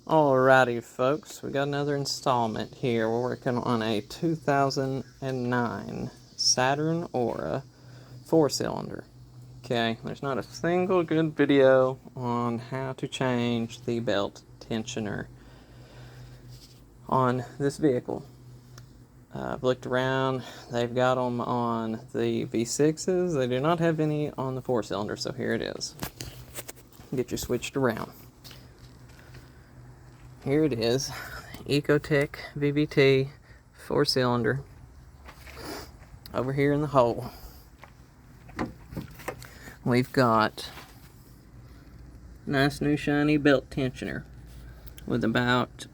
Alrighty folks, we got another installment here. We're working on a 2009 Saturn Aura 4-cylinder. Okay, there's not a single good video on how to change the belt tensioner on this vehicle. I've looked around, they've got them on the V6s, they do not have any on the 4-cylinder, so here it is. Get you switched around. Here it is, Ecotech VVT 4-cylinder over here in the hole. We've got nice new shiny belt tensioner with about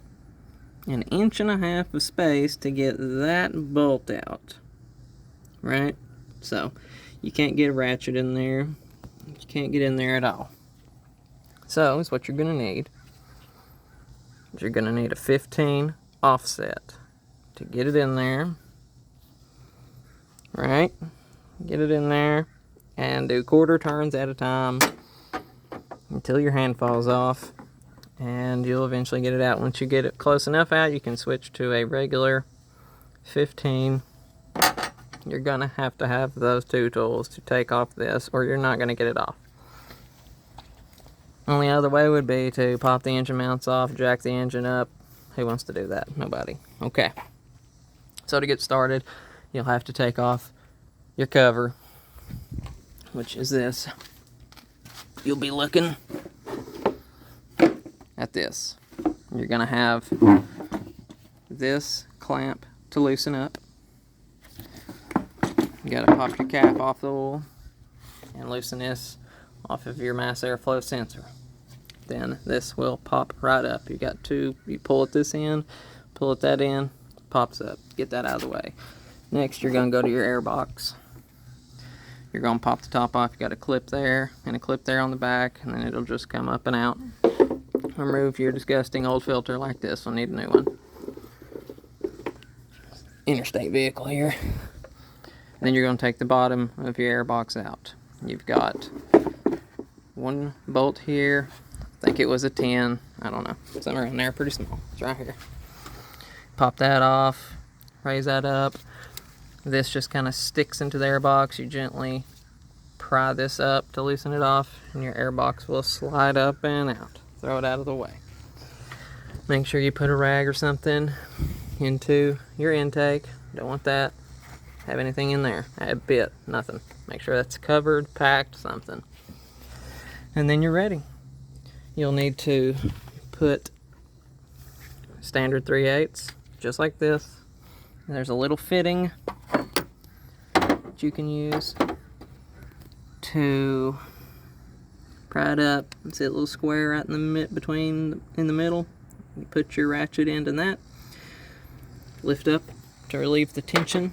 1.5 inches of space to get that bolt out, right? So you can't get a ratchet in there, you can't get in there at all. So is what you're gonna need. You're going to need a 15 offset to get it in there, right? Get it in there and do quarter turns at a time until your hand falls off, and you'll eventually get it out. Once you get it close enough out, you can switch to a regular 15. You're going to have those two tools to take off this, or you're not going to get it off. Only other way would be to pop the engine mounts off, jack the engine up. Who wants to do that? Nobody. Okay. So to get started, you'll have to take off your cover, which is this. You'll be looking at this. You're going to have this clamp to loosen up. You got to pop your cap off the oil and loosen this off of your mass airflow sensor. Then this will pop right up. You got two, you pull at this end, pull at that end, pops up. Get that out of the way. Next, you're going to go to your air box. You're going to pop the top off. You got a clip there and a clip there on the back, and then it'll just come up and out. Remove your disgusting old filter like this. We'll need a new one. Interstate vehicle here. Then you're going to take the bottom of your air box out. You've got one bolt here. I think it was a 10. I don't know. Somewhere in there, pretty small. It's right here. Pop that off. Raise that up. This just kind of sticks into the air box. You gently pry this up to loosen it off, and your air box will slide up and out. Throw it out of the way. Make sure you put a rag or something into your intake. Don't want that. Have anything in there. A bit. Nothing. Make sure that's covered, packed, something. And then you're ready. You'll need to put standard 3/8, just like this. And there's a little fitting that you can use to pry it up. See a little square right in the middle. You put your ratchet end in that. Lift up to relieve the tension.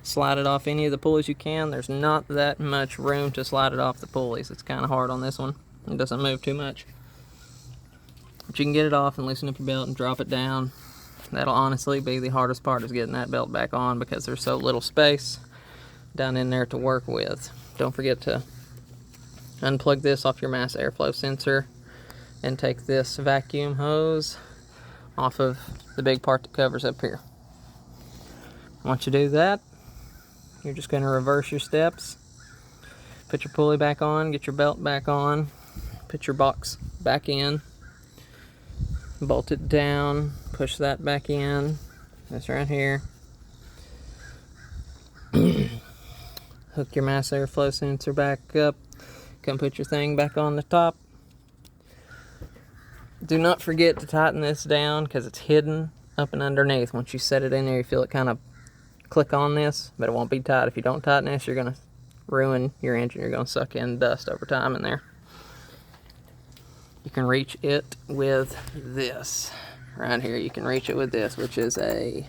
Slide it off any of the pulleys you can. There's not that much room to slide it off the pulleys. It's kind of hard on this one. It doesn't move too much. But you can get it off and loosen up your belt and drop it down. That'll honestly be the hardest part, is getting that belt back on, because there's so little space down in there to work with. Don't forget to unplug this off your mass airflow sensor and take this vacuum hose off of the big part that covers up here. Once you do that, you're just going to reverse your steps. Put your pulley back on, get your belt back on, put your box back in, bolt it down, push that back in. That's right here. Hook your mass airflow sensor back up. Come put your thing back on the top. Do not forget to tighten this down, because it's hidden up and underneath. Once you set it in there, you feel it kind of click on this, but it won't be tight. If you don't tighten this, you're going to ruin your engine. You're going to suck in dust over time in there. You can reach it with this right here. You can reach it with this, which is a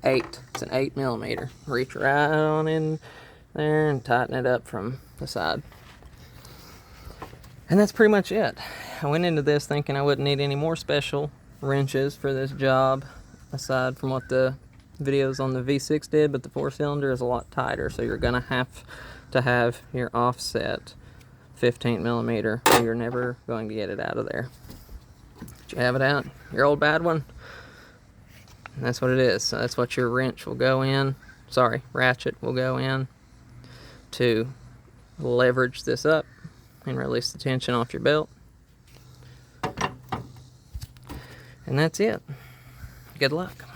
8. It's an 8mm. Reach right on in there and tighten it up from the side. And that's pretty much it. I went into this thinking I wouldn't need any more special wrenches for this job, aside from what the videos on the V6 did, but the 4-cylinder is a lot tighter, so you're gonna have to have your offset 15mm, or you're never going to get it out of there. Did you have it out? Your old bad one? And that's what it is. So that's what your wrench will go in. Sorry, ratchet will go in to leverage this up and release the tension off your belt. And that's it. Good luck.